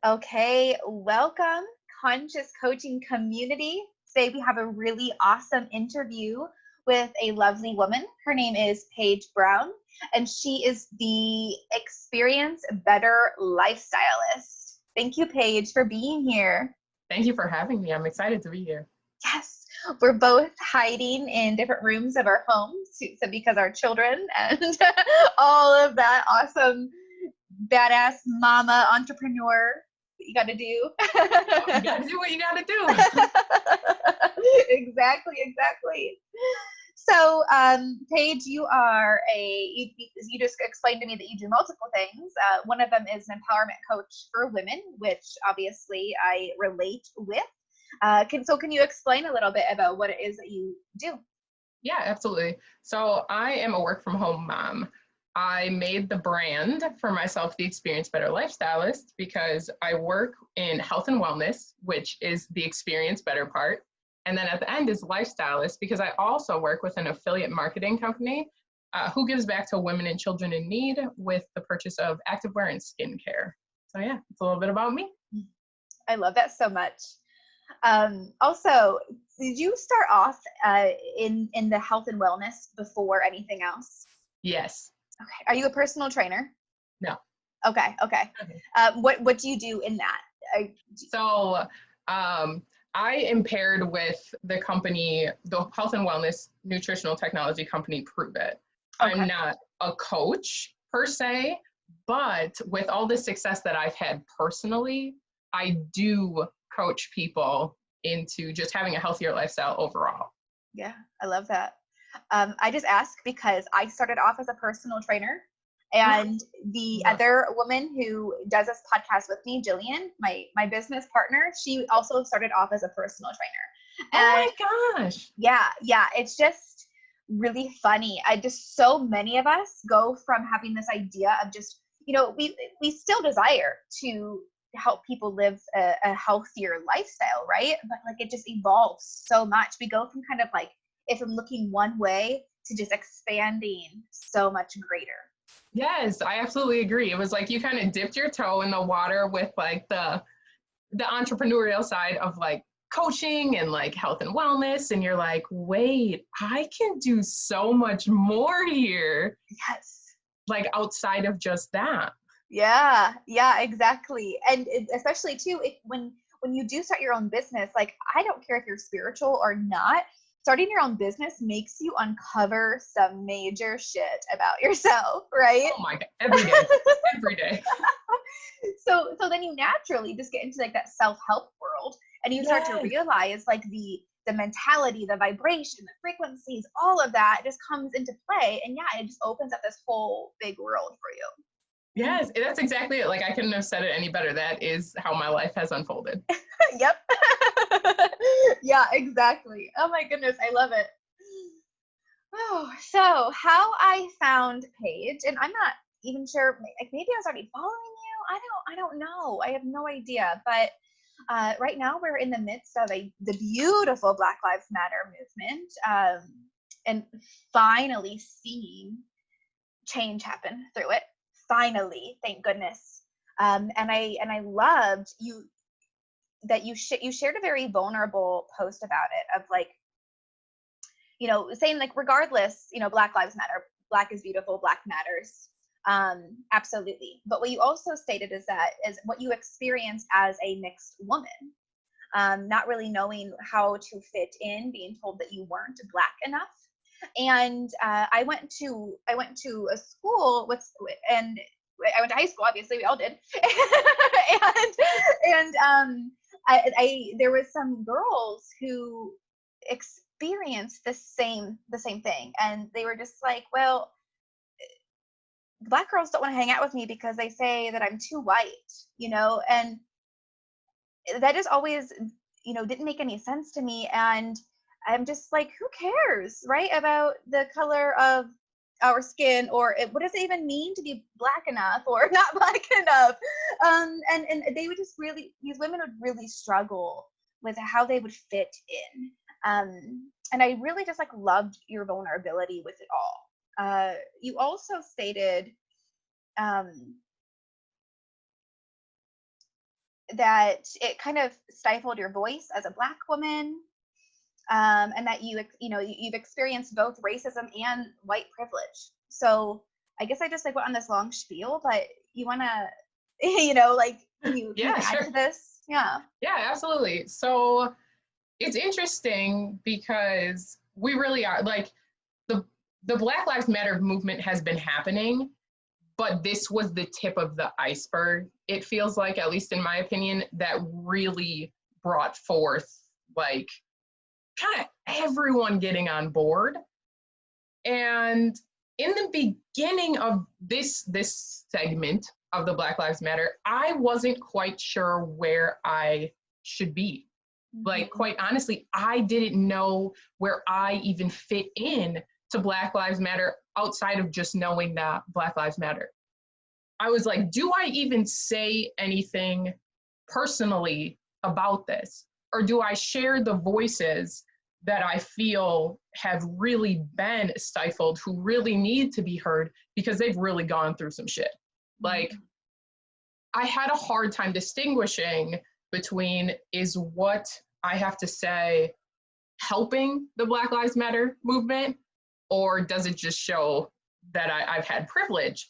Okay, welcome, Conscious Coaching community. Today we have a really awesome interview with a lovely woman. Her name is Paige Brown, and she is the Experience Better Lifestylist. Thank you, Paige, for being here. Thank you for having me. I'm excited to be here. Yes, we're both hiding in different rooms of our homes because our children and all of that awesome, badass mama entrepreneur you got to do. You got to do what you got to do. Exactly. So, Paige, you just explained to me that you do multiple things. One of them is an empowerment coach for women, which obviously I relate with. Can you explain a little bit about what it is that you do? Yeah, absolutely. So I am a work from home mom. I made the brand for myself, the Experience Better Lifestylist, because I work in health and wellness, which is the experience better part. And then at the end is lifestylist, because I also work with an affiliate marketing company who gives back to women and children in need with the purchase of activewear and skincare. So yeah, it's a little bit about me. I love that so much. Also, did you start off in the health and wellness before anything else? Yes. Okay. Are you a personal trainer? No. Okay. What do you do in that? I am paired with the company, the health and wellness nutritional technology company, Prove It. Okay. I'm not a coach per se, but with all the success that I've had personally, I do coach people into just having a healthier lifestyle overall. Yeah, I love that. I just ask because I started off as a personal trainer, and the other woman who does this podcast with me, Jillian, my business partner, she also started off as a personal trainer. And oh my gosh. Yeah, it's just really funny. So many of us go from having this idea of just, we still desire to help people live a healthier lifestyle, right? But like it just evolves so much. We go from kind of like, if I'm looking one way to just expanding so much greater. Yes, I absolutely agree. It was like you kind of dipped your toe in the water with like the entrepreneurial side of like coaching and like health and wellness, and you're like, wait, I can do so much more here. Yes. Like outside of just that. Yeah, exactly. And especially too, when you do start your own business, like I don't care if you're spiritual or not, starting your own business makes you uncover some major shit about yourself, right? Oh my God, every day. So then you naturally just get into like that self-help world, and you start to realize like the mentality, the vibration, the frequencies, all of that just comes into play. And yeah, it just opens up this whole big world for you. Yes, that's exactly it. Like I couldn't have said it any better. That is how my life has unfolded. Yep. Yeah, exactly. Oh my goodness, I love it. Oh, so how I found Paige, and I'm not even sure, like maybe I was already following you. I don't know. I have no idea. But right now we're in the midst of the beautiful Black Lives Matter movement, and finally seeing change happen through it. Finally, thank goodness. And I loved that you shared a very vulnerable post about it, of like, saying like, regardless, Black Lives Matter, Black is beautiful, Black matters. Absolutely. But what you also stated is what you experience as a mixed woman, not really knowing how to fit in, being told that you weren't Black enough. And I went to a school and I went to high school, obviously we all did. and there was some girls who experienced the same thing, and they were just like, well, Black girls don't want to hang out with me because they say that I'm too white, and that just always, didn't make any sense to me. And I'm just like, who cares, right, about the color of our skin, or what does it even mean to be Black enough or not Black enough? And they would just these women would really struggle with how they would fit in. And I really just like loved your vulnerability with it all. You also stated that it kind of stifled your voice as a Black woman, and that you've experienced both racism and white privilege. So I guess I just like went on this long spiel, but you want to, like, can you Yeah, add sure. to this? Yeah. Yeah, absolutely. So it's interesting because we really are like the Black Lives Matter movement has been happening, but this was the tip of the iceberg. It feels like, at least in my opinion, that really brought forth like kind of everyone getting on board. And in the beginning of this segment of the Black Lives Matter, I wasn't quite sure where I should be. Like, quite honestly, I didn't know where I even fit in to Black Lives Matter outside of just knowing that Black Lives Matter. I was like, do I even say anything personally about this? Or do I share the voices that I feel have really been stifled, who really need to be heard because they've really gone through some shit? Like, I had a hard time distinguishing between, is what I have to say helping the Black Lives Matter movement, or does it just show that I've had privilege?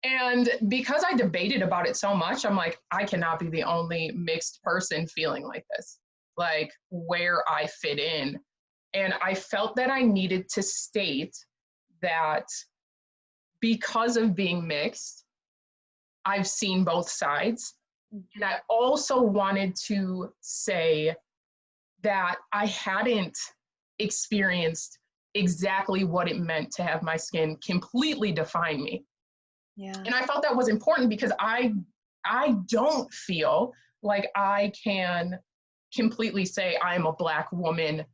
And because I debated about it so much, I'm like, I cannot be the only mixed person feeling like this, like where I fit in. And I felt that I needed to state that because of being mixed, I've seen both sides. And I also wanted to say that I hadn't experienced exactly what it meant to have my skin completely define me. Yeah. And I felt that was important because I don't feel like I can completely say I'm a Black woman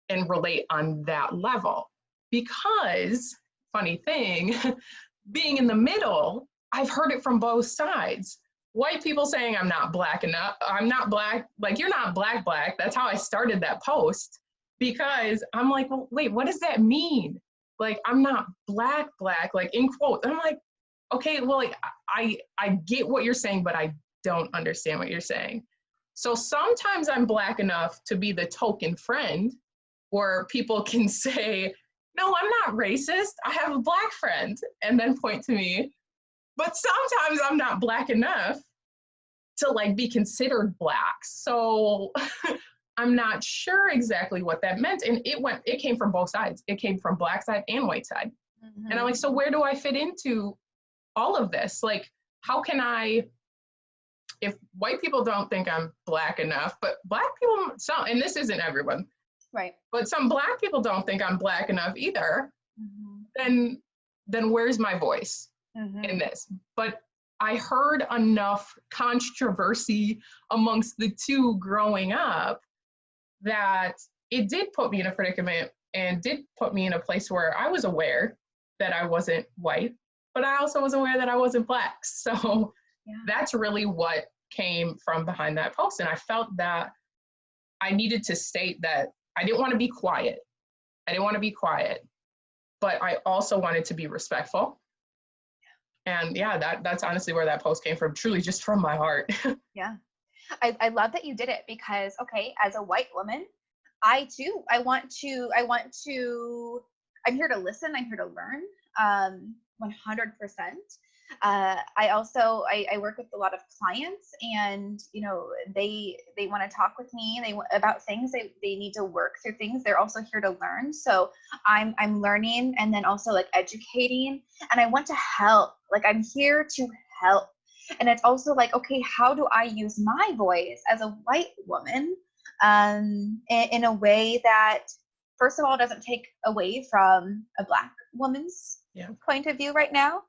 and relate on that level. Because, funny thing, being in the middle, I've heard it from both sides. White people saying I'm not Black enough, I'm not Black, like, you're not Black. That's how I started that post, because I'm like, well, wait, what does that mean? Like, I'm not Black, like in quotes. I'm like, okay, well, like, I get what you're saying, but I don't understand what you're saying. So sometimes I'm Black enough to be the token friend where people can say, no, I'm not racist, I have a Black friend, and then point to me. But sometimes I'm not Black enough to like be considered Black. So I'm not sure exactly what that meant. And it came from both sides. It came from Black side and white side. And I'm like, so where do I fit into all of this? Like, how can I, if white people don't think I'm Black enough, but Black people, some, and this isn't everyone, Right. but some Black people don't think I'm Black enough either, then where's my voice in this? But I heard enough controversy amongst the two growing up that it did put me in a predicament and did put me in a place where I was aware that I wasn't white, but I also was aware that I wasn't Black. So that's really what came from behind that post. And I felt that I needed to state that I didn't want to be quiet. But I also wanted to be respectful. And yeah, that's honestly where that post came from, truly just from my heart. Yeah. I love that you did it, because, okay, as a white woman, I want to, I'm here to listen, I'm here to learn, 100%. I work with a lot of clients, and they want to talk with me, about things, they need to work through things, they're also here to learn. So I'm learning, and then also like educating, and I want to help, like I'm here to help. And it's also like, okay, how do I use my voice as a white woman, in a way that, first of all, doesn't take away from a Black woman's point of view right now,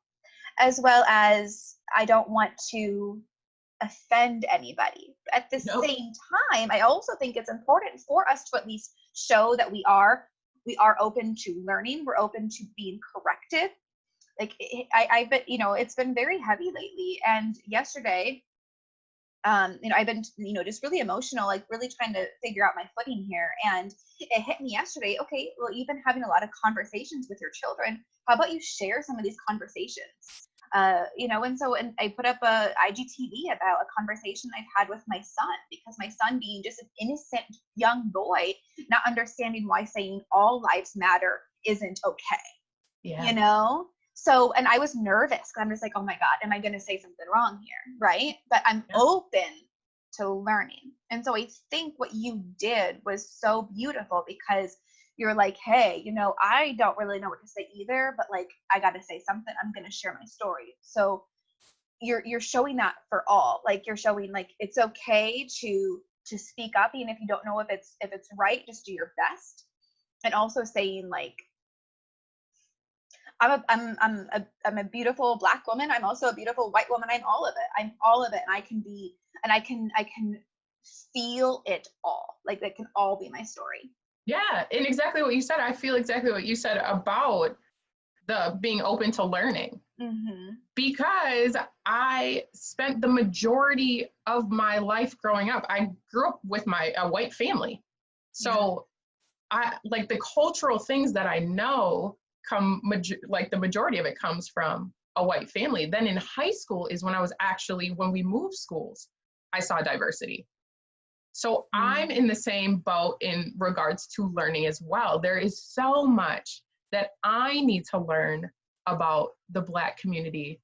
as well as I don't want to offend anybody. At the same time, I also think it's important for us to at least show that we are open to learning, we're open to being corrected. Like I've been, it's been very heavy lately. And yesterday, I've been, just really emotional, like really trying to figure out my footing here. And it hit me yesterday. Okay, well, you've been having a lot of conversations with your children. How about you share some of these conversations? And I put up a IGTV about a conversation I've had with my son, because my son, being just an innocent young boy, not understanding why saying all lives matter isn't okay. Yeah. So, and I was nervous because I'm just like, oh my God, am I going to say something wrong here? Right. But I'm Yeah. open to learning. And so I think what you did was so beautiful, because you're like, hey, I don't really know what to say either, but like, I got to say something. I'm going to share my story. So you're showing that for all. Like, you're showing like it's okay to speak up, even if you don't know if it's right. Just do your best. And also saying like, I'm a beautiful Black woman. I'm also a beautiful white woman. I'm all of it. I'm all of it. And I can feel it all. Like, that can all be my story. Yeah. And exactly what you said. I feel exactly what you said about the being open to learning. Mm-hmm. Because I spent the majority of my life growing up. I grew up with a white family. So I like the cultural things that I know like the majority of it comes from a white family. Then in high school is when we moved schools, I saw diversity. So I'm in the same boat in regards to learning as well. There is so much that I need to learn about the Black community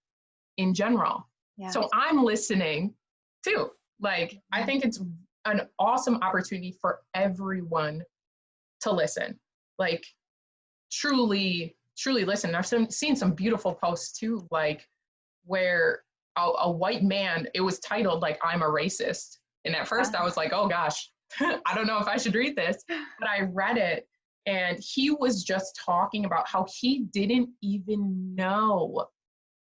in general. Yeah. So I'm listening too. Like, I think it's an awesome opportunity for everyone to listen. Like, truly listen. I've seen some beautiful posts too, like where a white man, it was titled like, I'm a racist. And at first I was like, oh gosh, I don't know if I should read this, but I read it, and he was just talking about how he didn't even know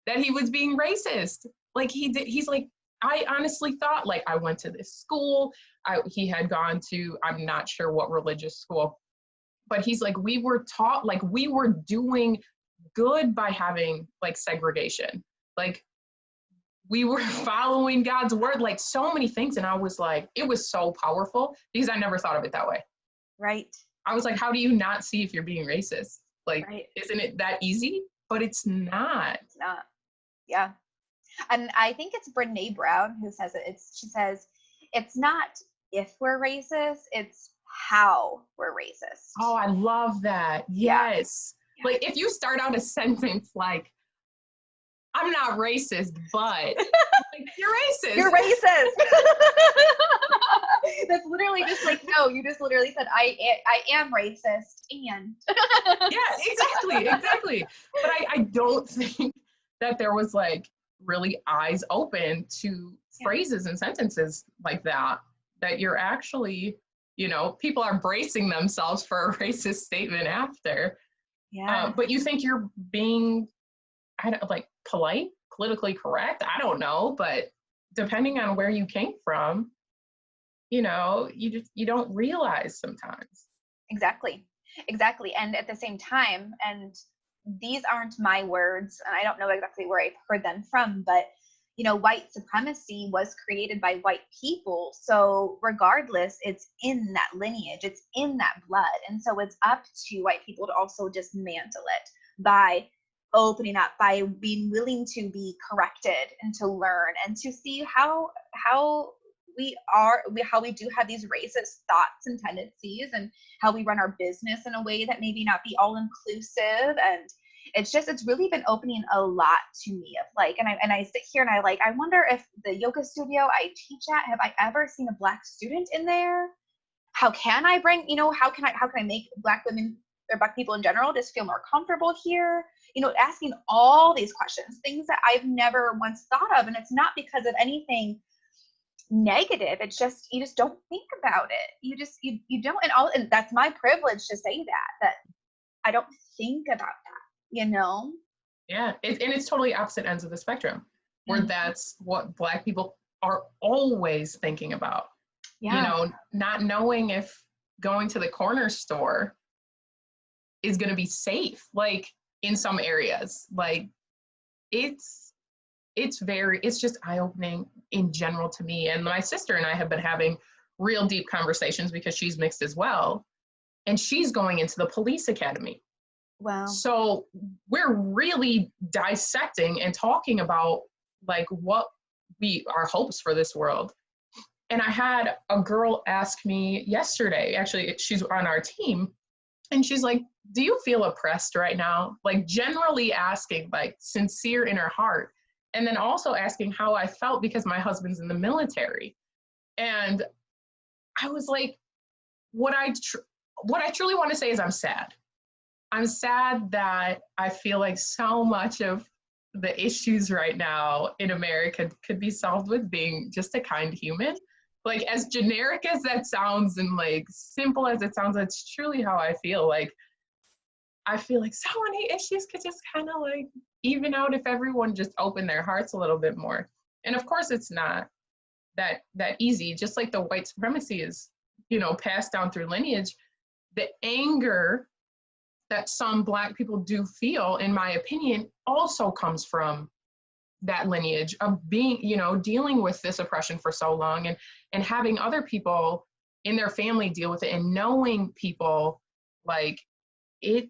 that he was being racist. Like, he's like, I honestly thought, like, I went to this school. He had gone to, I'm not sure what religious school, but he's like, we were taught, like, we were doing good by having like segregation. Like, we were following God's word, like so many things. And I was like, it was so powerful because I never thought of it that way. Right. I was like, how do you not see if you're being racist? Like, Right. isn't it that easy? But it's not. It's not. Yeah. And I think it's Brene Brown who says it. She says, it's not if we're racist, it's how we're racist. Oh, I love that. Yes. Yeah. Like, if you start out a sentence like, I'm not racist, but like, you're racist. You're racist. That's literally just like, no, you just literally said, I am racist, and. Yeah, exactly. But I don't think that there was like really eyes open to phrases and sentences like that you're actually, people are bracing themselves for a racist statement after. Yeah. But you think you're being, polite, politically correct? I don't know, but depending on where you came from, you don't realize sometimes. Exactly. And at the same time, and these aren't my words, and I don't know exactly where I've heard them from, but white supremacy was created by white people. So regardless, it's in that lineage, it's in that blood. And so it's up to white people to also dismantle it by opening up, by being willing to be corrected and to learn and to see how we do have these racist thoughts and tendencies, and how we run our business in a way that maybe not be all inclusive. And it's really been opening a lot to me of like, and I sit here and I wonder if the yoga studio I teach at, have I ever seen a Black student in there? How can I bring, how can I make Black women or Black people in general just feel more comfortable here? Asking all these questions, things that I've never once thought of. And it's not because of anything negative. It's just, you just don't think about it. You don't, and that's my privilege to say that I don't think about that. Yeah, and it's totally opposite ends of the spectrum, where that's what Black people are always thinking about. Yeah. Not knowing if going to the corner store is going to be safe, like in some areas. Like, it's just eye-opening. in general to me. And my sister and I have been having real deep conversations because she's mixed as well. And she's going into the police academy. Wow. So we're really dissecting and talking about like what our hopes for this world. And I had a girl ask me yesterday, actually, she's on our team, and she's like, do you feel oppressed right now? Like generally asking, like sincere in her heart. And then also asking how I felt because my husband's in the military. And I was like, what I truly want to say is I'm sad. I'm sad that I feel like so much of the issues right now in America could be solved with being just a kind human. Like as generic as that sounds and like simple as it sounds, that's truly how I feel. Like I feel like so many issues could just kind of like even out if everyone just opened their hearts a little bit more. And of course it's not that easy, just like the white supremacy is, passed down through lineage. The anger that some Black people do feel, in my opinion, also comes from that lineage of being, dealing with this oppression for so long and having other people in their family deal with it and knowing people like it.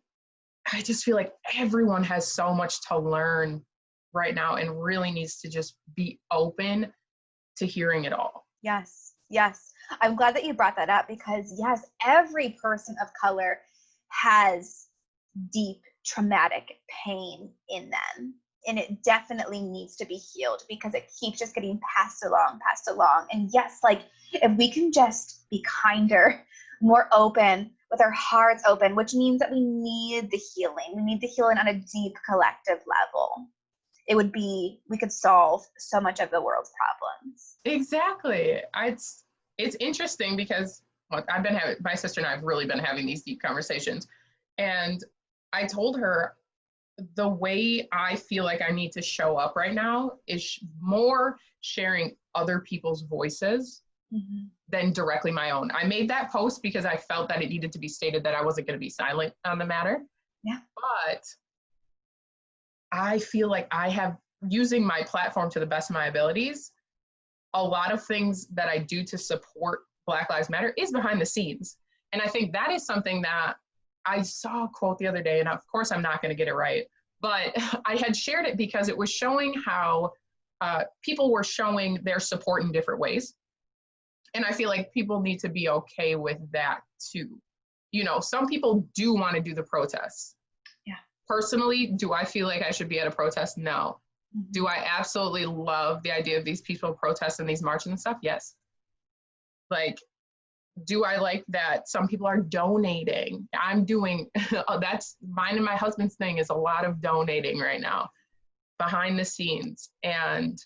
I just feel like everyone has so much to learn right now and really needs to just be open to hearing it all. Yes. Yes. I'm glad that you brought that up because yes, every person of color has deep traumatic pain in them. And it definitely needs to be healed because it keeps just getting passed along. And yes, like if we can just be kinder, more open, with our hearts open, which means that we need the healing. We need the healing on a deep collective level. We could solve so much of the world's problems. Exactly. It's interesting because my sister and I have really been having these deep conversations. And I told her the way I feel like I need to show up right now is more sharing other people's voices than directly my own. I made that post because I felt that it needed to be stated that I wasn't going to be silent on the matter. Yeah. But I feel like I have, using my platform to the best of my abilities, a lot of things that I do to support Black Lives Matter is behind the scenes. And I think that is something that I saw a quote the other day, and of course I'm not going to get it right, but I had shared it because it was showing how people were showing their support in different ways. And I feel like people need to be okay with that too. Some people do want to do the protests. Yeah. Personally, do I feel like I should be at a protest? No. Do I absolutely love the idea of these peaceful protests and these marches and stuff? Yes. Like, do I like that some people are donating? I'm doing, that's mine and my husband's thing is a lot of donating right now behind the scenes. And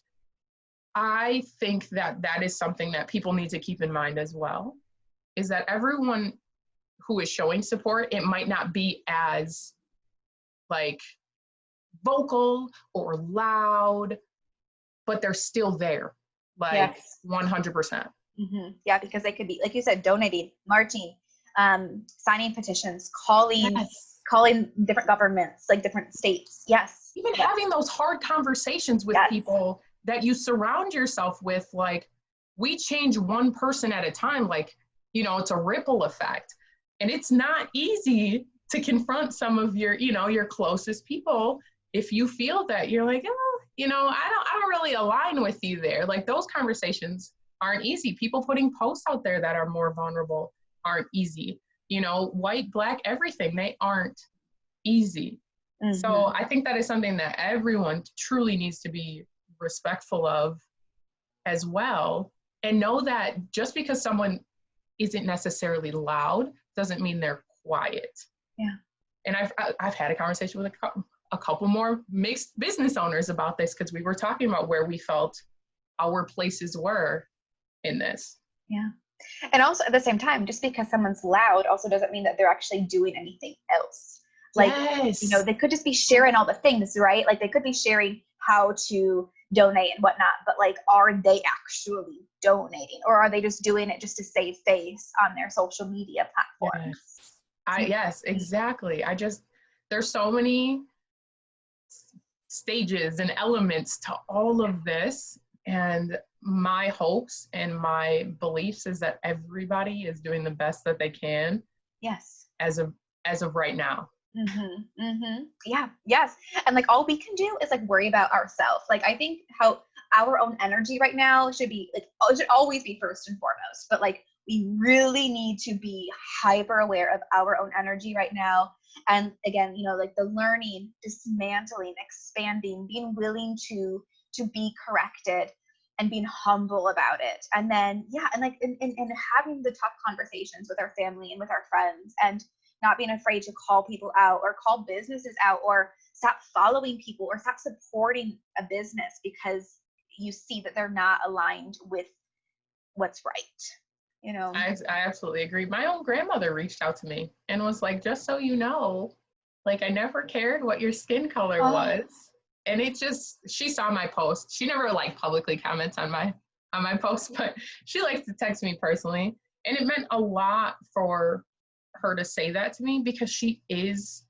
I think that is something that people need to keep in mind as well, is that everyone who is showing support, it might not be as like vocal or loud, but they're still there, like yes. 100%. Yeah, because they could be, like you said, donating, marching, signing petitions, calling different governments, like different states. Yes. Even having those hard conversations with people that you surround yourself with, like we change one person at a time, like, it's a ripple effect. And it's not easy to confront some of your, your closest people if you feel that you're like, I don't really align with you there. Like those conversations aren't easy. People putting posts out there that are more vulnerable aren't easy. White, Black, everything, they aren't easy. So I think that is something that everyone truly needs to be respectful of as well. And know that just because someone isn't necessarily loud doesn't mean they're quiet. Yeah. And I've had a conversation with a couple more mixed business owners about this because we were talking about where we felt our places were in this. Yeah. And also at the same time, just because someone's loud also doesn't mean that they're actually doing anything else. Like, yes. They could just be sharing all the things, right? Like they could be sharing how to donate and whatnot, but like, are they actually donating or are they just doing it just to save face on their social media platforms? Yes, exactly. There's so many stages and elements to all of this And my hopes and my beliefs is that everybody is doing the best that they can. Yes. As of right now. Yeah. Yes. And like all we can do is like worry about ourselves. Like I think how our own energy right now should be like, it should always be first and foremost, but like we really need to be hyper aware of our own energy right now. And again, like the learning, dismantling, expanding, being willing to be corrected and being humble about it. And then, yeah. And like, in having the tough conversations with our family and with our friends, and not being afraid to call people out or call businesses out or stop following people or stop supporting a business because you see that they're not aligned with what's right. I absolutely agree. My own grandmother reached out to me and was like, just so you know, like I never cared what your skin color was. And she saw my post. She never like publicly comments on my post, but she likes to text me personally. And it meant a lot for her to say that to me because she is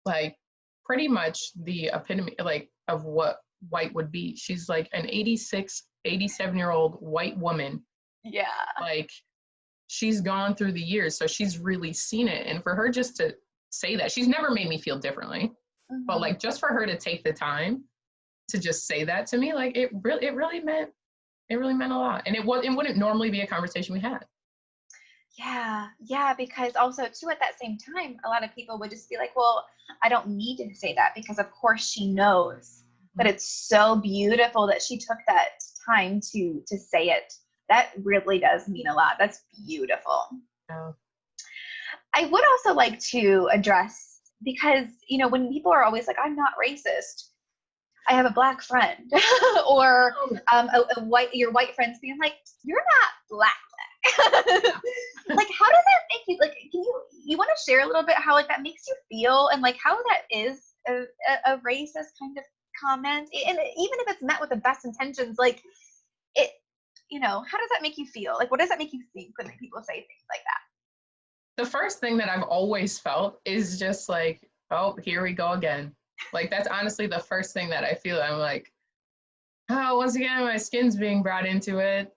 like pretty much the epitome like of what white would be. She's like an 87-year-old white woman. Yeah. Like she's gone through the years, so she's really seen it. And for her just to say that, she's never made me feel differently. But like just for her to take the time to just say that to me, like it really meant a lot. And it wouldn't normally be a conversation we had. Yeah, because also too at that same time, a lot of people would just be like, well, I don't need to say that because of course she knows. But it's so beautiful that she took that time to say it. That really does mean a lot. That's beautiful. Yeah. I would also like to address, because when people are always like, I'm not racist, I have a Black friend or your white friends being like, you're not black. Like how does that make you, like, can you want to share a little bit how like that makes you feel, and like how that is a racist kind of comment, and even if it's met with the best intentions, like it, how does that make you feel? Like what does that make you think when people say things like that? The first thing that I've always felt is just like, oh, here we go again. Like that's honestly the first thing that I feel. I'm like, oh, once again my skin's being brought into it.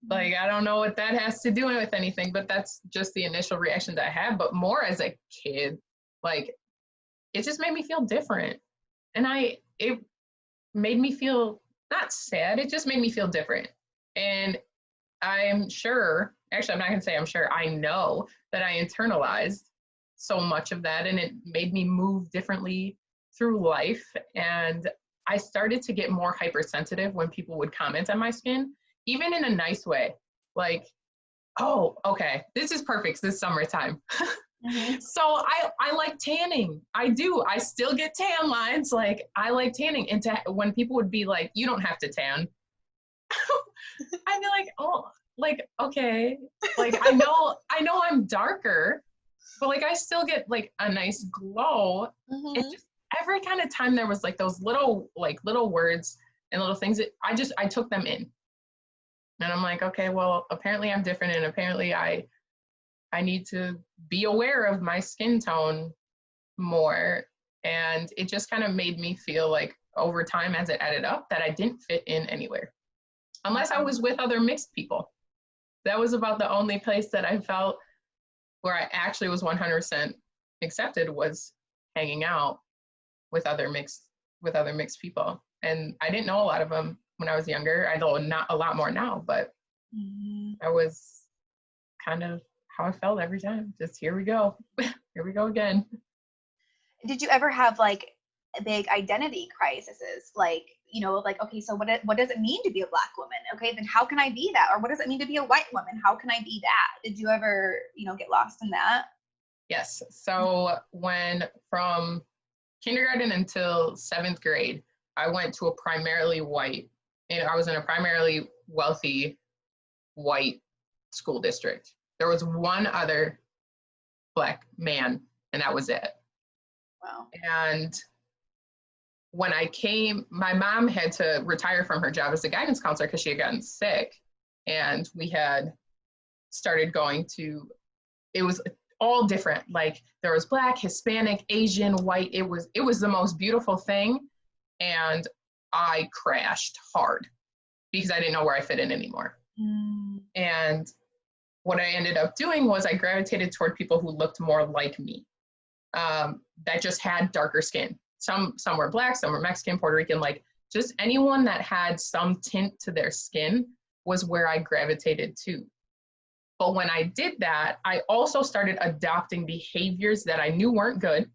Like, I don't know what that has to do with anything, but that's just the initial reaction that I had. But more as a kid, like, it just made me feel different. And it made me feel not sad, it just made me feel different. And I'm sure, actually, I'm not going to say I'm sure, I know that I internalized so much of that, and it made me move differently through life. And I started to get more hypersensitive when people would comment on my skin, even in a nice way. Like, oh, okay, this is perfect this summertime. So I like tanning. I do. I still get tan lines. Like, I like tanning. And when people would be like, you don't have to tan, I'd be like, oh, like, okay. Like, I know I'm darker, but like I still get like a nice glow. And just every kind of time there was like those little words and little things that I took them in. And I'm like, okay, well, apparently I'm different, and apparently I need to be aware of my skin tone more. And it just kind of made me feel like over time as it added up that I didn't fit in anywhere. Unless I was with other mixed people. That was about the only place that I felt where I actually was 100% accepted, was hanging out with other mixed people. And I didn't know a lot of them when I was younger. I know not a lot more now, but that was kind of how I felt every time. Just here we go. Here we go again. Did you ever have like big identity crises? Like, like, okay, so what does it mean to be a Black woman? Okay, then how can I be that? Or what does it mean to be a white woman? How can I be that? Did you ever, get lost in that? Yes. So from kindergarten until 7th grade, I went to a primarily white, and I was in a primarily wealthy white school district. There was one other Black man, and that was it. Wow. And when I came, my mom had to retire from her job as a guidance counselor because she had gotten sick. And we had started going to, it was all different. Like there was Black, Hispanic, Asian, white. It was the most beautiful thing. And I crashed hard. because I didn't know where I fit in anymore. Mm. And what I ended up doing was I gravitated toward people who looked more like me, that just had darker skin. Some were Black, some were Mexican, Puerto Rican, like just anyone that had some tint to their skin was where I gravitated to. But when I did that, I also started adopting behaviors that I knew weren't good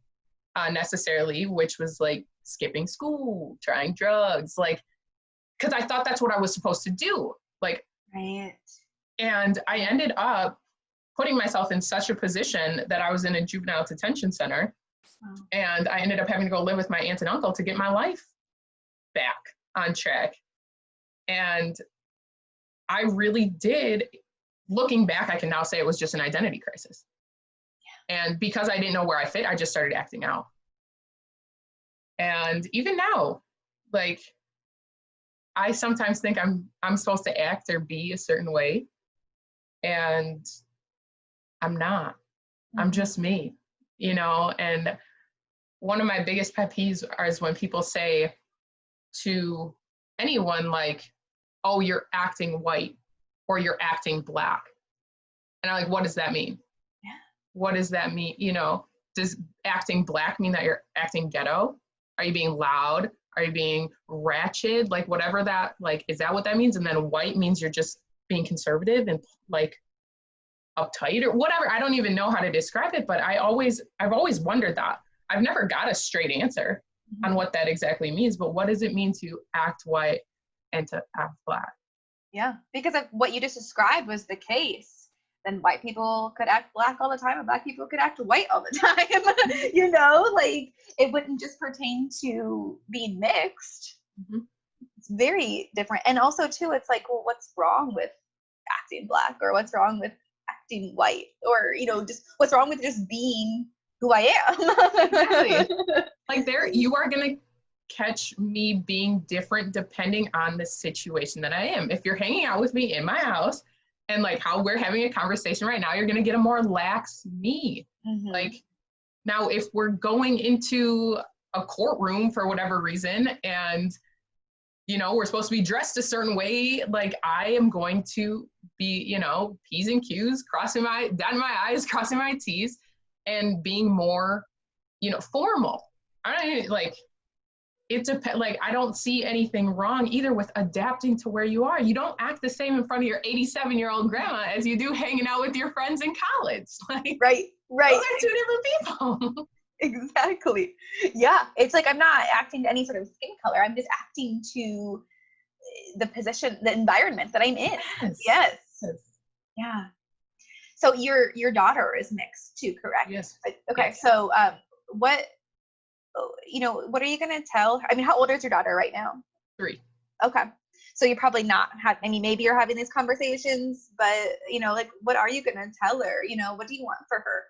necessarily, which was like skipping school, trying drugs, like, because I thought that's what I was supposed to do. Like, Right. and I ended up putting myself in such a position that I was in a juvenile detention center. Wow. And I ended up having to go live with my aunt and uncle to get my life back on track. And I really did, looking back, I can now say it was just an identity crisis. Yeah. And because I didn't know where I fit, I just started acting out. And even now, like, I sometimes think I'm supposed to act or be a certain way, and I'm not. I'm just me, you know? And one of my biggest pet peeves is when people say to anyone, like, oh, you're acting white or you're acting Black. And I'm like, what does that mean? Yeah. What does that mean? You know, does acting Black mean that you're acting ghetto? Are you being loud? Are you being ratchet? Like, whatever that, like, is that what that means? And then white means you're just being conservative and like uptight or whatever. I don't even know how to describe it, but I've always wondered that. I've never got a straight answer on what that exactly means, but what does it mean to act white and to act Black? Yeah, because if what you just described was the case, then white people could act Black all the time and Black people could act white all the time. You know, like it wouldn't just pertain to being mixed. It's very different. And also too, it's like, well, what's wrong with acting Black, or what's wrong with acting white, or, you know, just what's wrong with just being who I am? Exactly. Like, there, you are going to catch me being different depending on the situation that I am. If you're hanging out with me in my house and like how we're having a conversation right now, you're going to get a more lax me. Like, now if we're going into a courtroom for whatever reason and, you know, we're supposed to be dressed a certain way, like I am going to be, you know, P's and Q's, dotting my I's, crossing my T's, and being more, you know, formal. I don't like, like, I don't see anything wrong either with adapting to where you are. You don't act the same in front of your 87-year-old grandma as you do hanging out with your friends in college. Like, right. Those are two different people. Exactly. Yeah. It's like I'm not acting to any sort of skin color. I'm just acting to the position, the environment that I'm in. Yes. Yeah. So your daughter is mixed too, correct? Yes. Okay. Yes. So what, you know, what are you going to tell her? I mean, how old is your daughter right now? 3. Okay. So you're probably not I mean, maybe you're having these conversations, but, you know, like, what are you going to tell her? You know, what do you want for her?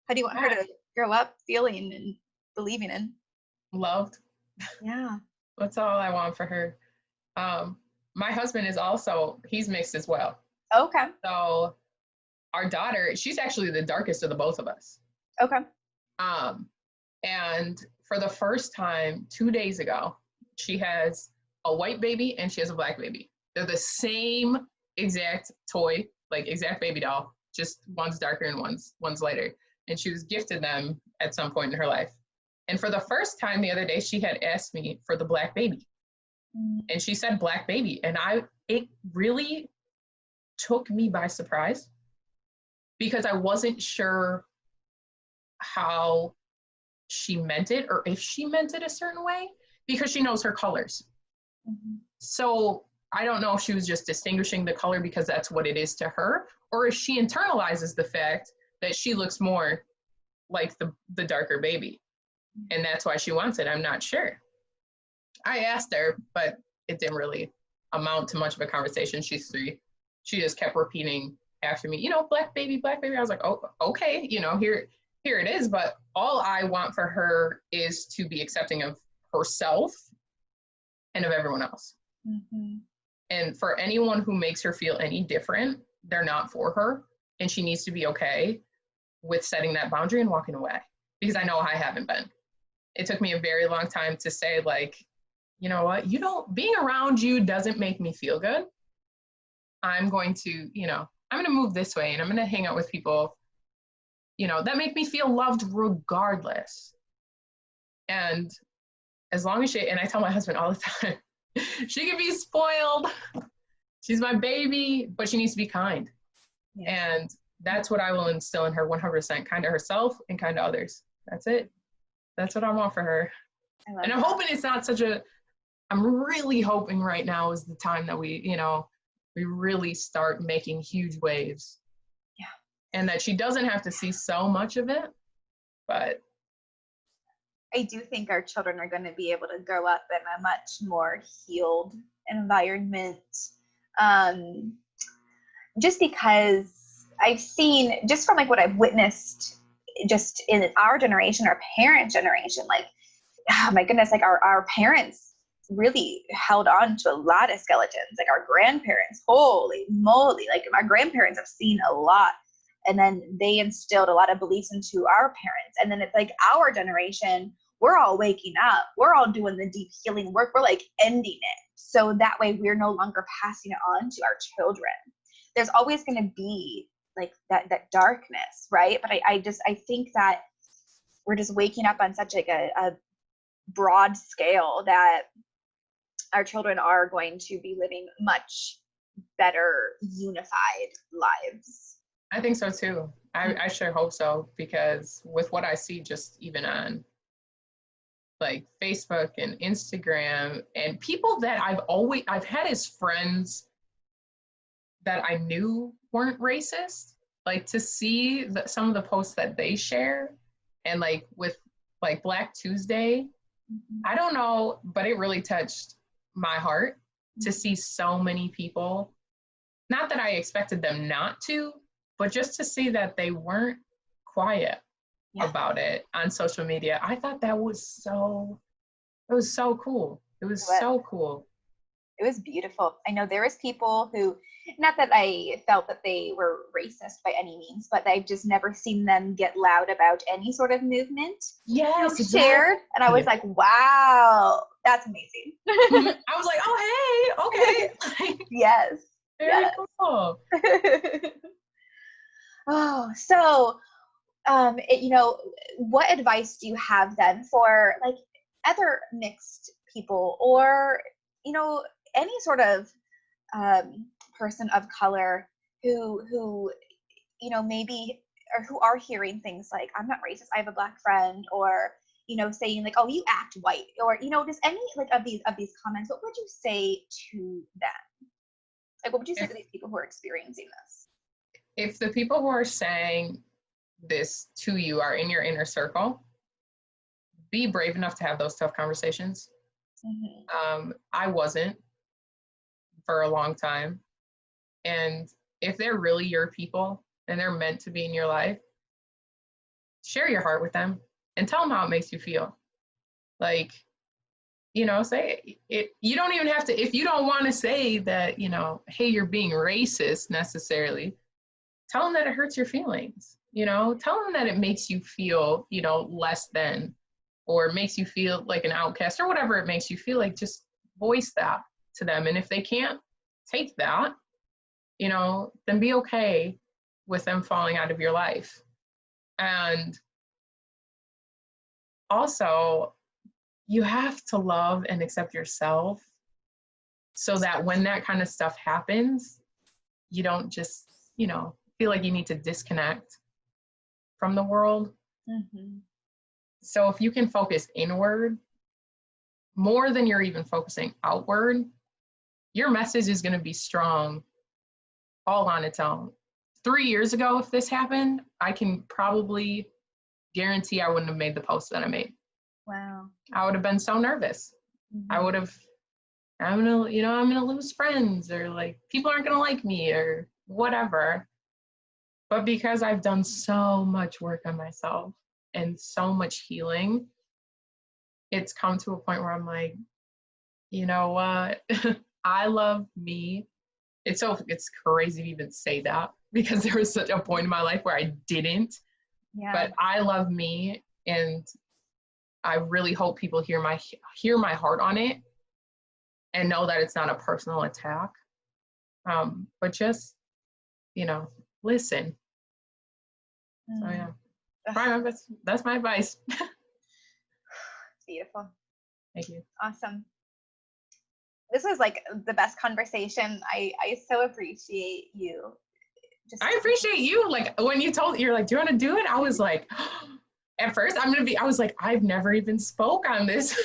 How do you want her to grow up feeling and believing in? Loved. Yeah. That's all I want for her. My husband is also, he's mixed as well. Okay. So our daughter, she's actually the darkest of the both of us. Okay. And for the first time 2 days ago, she has a white baby and she has a Black baby. They're the same exact toy, like exact baby doll, just one's darker and one's lighter. And she was gifted them at some point in her life. And for the first time the other day, she had asked me for the Black baby. And she said Black baby. And it really took me by surprise because I wasn't sure how she meant it or if she meant it a certain way because she knows her colors. So I don't know if she was just distinguishing the color because that's what it is to her, or if she internalizes the fact that she looks more like the darker baby. And that's why she wants it. I'm not sure. I asked her, but it didn't really amount to much of a conversation. She's 3. She just kept repeating after me, you know, Black baby, Black baby. I was like, oh, okay, you know, here it is. But all I want for her is to be accepting of herself and of everyone else. And for anyone who makes her feel any different, they're not for her. And she needs to be okay with setting that boundary and walking away, because I know I haven't been. It took me a very long time to say, like, you know what, being around you doesn't make me feel good. I'm going to, I'm going to move this way and I'm going to hang out with people, that make me feel loved regardless. And as long as and I tell my husband all the time, she can be spoiled. She's my baby, but she needs to be kind. Yes. And that's what I will instill in her 100%, kind to herself and kind to others. That's it. That's what I want for her. And I'm hoping it's not I'm really hoping right now is the time that we really start making huge waves. Yeah. And that she doesn't have to see so much of it, but I do think our children are going to be able to grow up in a much more healed environment. Just because I've seen, just from like what I've witnessed just in our generation, our parent generation, like, oh my goodness, like our parents really held on to a lot of skeletons. Like our grandparents, holy moly, like our grandparents have seen a lot. And then they instilled a lot of beliefs into our parents. And then it's like our generation, we're all waking up. We're all doing the deep healing work. We're like ending it. So that way we're no longer passing it on to our children. There's always going to be like that darkness, right? But I think that we're just waking up on such like a broad scale that our children are going to be living much better, unified lives. I think so too. I sure hope so, because with what I see just even on like Facebook and Instagram and people that I've had as friends that I knew weren't racist, like to see some of the posts that they share and like with like Black Tuesday, I don't know, but it really touched my heart to see so many people, not that I expected them not to, but just to see that they weren't quiet about it on social media. I thought that was so cool. It was so cool. It was beautiful. I know there was people who, not that I felt that they were racist by any means, but I've just never seen them get loud about any sort of movement. Yes, exactly. Shared. And I was like, wow, that's amazing. I was like, oh, hey, okay. Yes. Very cool. Oh, so, what advice do you have then for like other mixed people or, any sort of person of color who maybe, or who are hearing things like, I'm not racist, I have a Black friend, or, saying like, oh, you act white, or, just any like of these comments, what would you say to them? Like, what would you say to these people who are experiencing this? If the people who are saying this to you are in your inner circle, be brave enough to have those tough conversations. Mm-hmm. I wasn't for a long time. And if they're really your people and they're meant to be in your life, share your heart with them and tell them how it makes you feel. Like, say it. You don't even have to, if you don't want to say that, hey, you're being racist necessarily, tell them that it hurts your feelings. Tell them that it makes you feel, less than, or makes you feel like an outcast, or whatever it makes you feel like. Just voice that to them. And if they can't take that, then be okay with them falling out of your life. And also, you have to love and accept yourself so that when that kind of stuff happens, you don't just, feel like you need to disconnect from the world. Mm-hmm. So if you can focus inward more than you're even focusing outward, your message is going to be strong all on its own. 3 years ago, if this happened, I can probably guarantee I wouldn't have made the post that I made. Wow. I would have been so nervous. Mm-hmm. I would have, I'm gonna lose friends, or like people aren't gonna like me or whatever. But because I've done so much work on myself and so much healing, it's come to a point where I'm like, you know what? I love me. It's crazy to even say that, because there was such a point in my life where I didn't. Yeah. But I love me, and I really hope people hear my heart on it, and know that it's not a personal attack. But just, listen. So yeah, that's my advice. Beautiful. Thank you. Awesome. This was like the best conversation. I so appreciate you. I appreciate you. Like when you're like, do you want to do it? I was like, at first I was like, I've never even spoke on this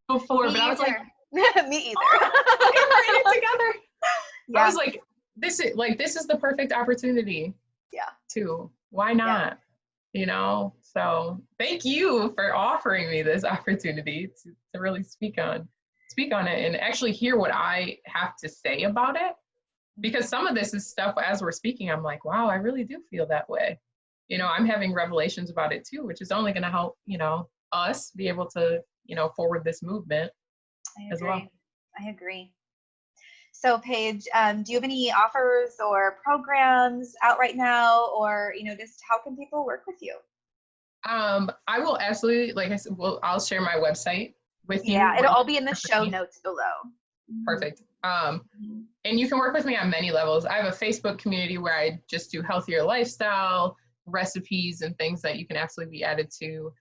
before, but I was like, me either. We're in it together. Yeah. I was like, this is the perfect opportunity. Yeah. Why not? So thank you for offering me this opportunity to really speak on it and actually hear what I have to say about it. Because some of this is stuff as we're speaking, I'm like, wow, I really do feel that way. I'm having revelations about it too, which is only going to help, us be able to, forward this movement as well. I agree. So Paige, do you have any offers or programs out right now, or, just how can people work with you? I will absolutely, like I said, I'll share my website with you. Yeah, it'll all be in the show notes below. Perfect. And you can work with me on many levels. I have a Facebook community where I just do healthier lifestyle, recipes, and things that you can absolutely be added to.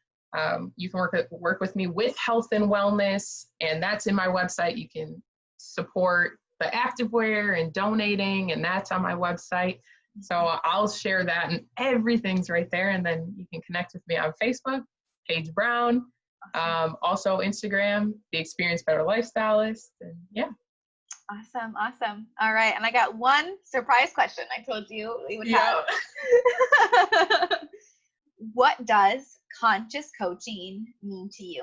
You can work with me with health and wellness, and that's in my website. You can support the activewear and donating, and that's on my website. So I'll share that, and everything's right there. And then you can connect with me on Facebook, Paige Brown. Also Instagram, The Experienced Better Lifestylist. And yeah. Awesome. All right. And I got one surprise question I told you we would have. What does conscious coaching mean to you?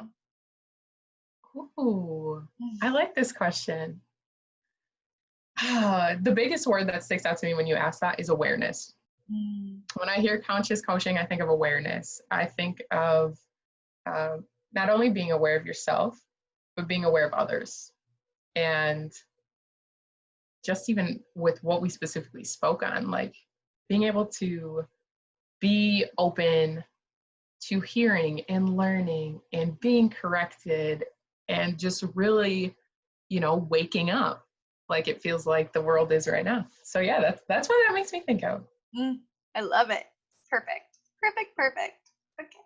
Ooh, I like this question. The biggest word that sticks out to me when you ask that is awareness. When I hear conscious coaching, I think of awareness. I think of not only being aware of yourself, but being aware of others. And just even with what we specifically spoke on, like being able to be open to hearing and learning and being corrected and just really, waking up like it feels like the world is right now. So yeah, that's what that makes me think of. I love it. Perfect. Okay.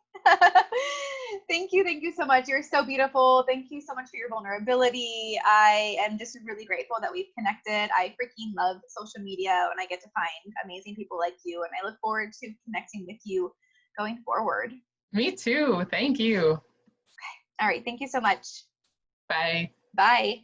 Thank you so much. You're so beautiful. Thank you so much for your vulnerability. I am just really grateful that we've connected. I freaking love social media when I get to find amazing people like you, and I look forward to connecting with you going forward. Me too. Thank you. Okay. All right. Thank you so much. Bye. Bye.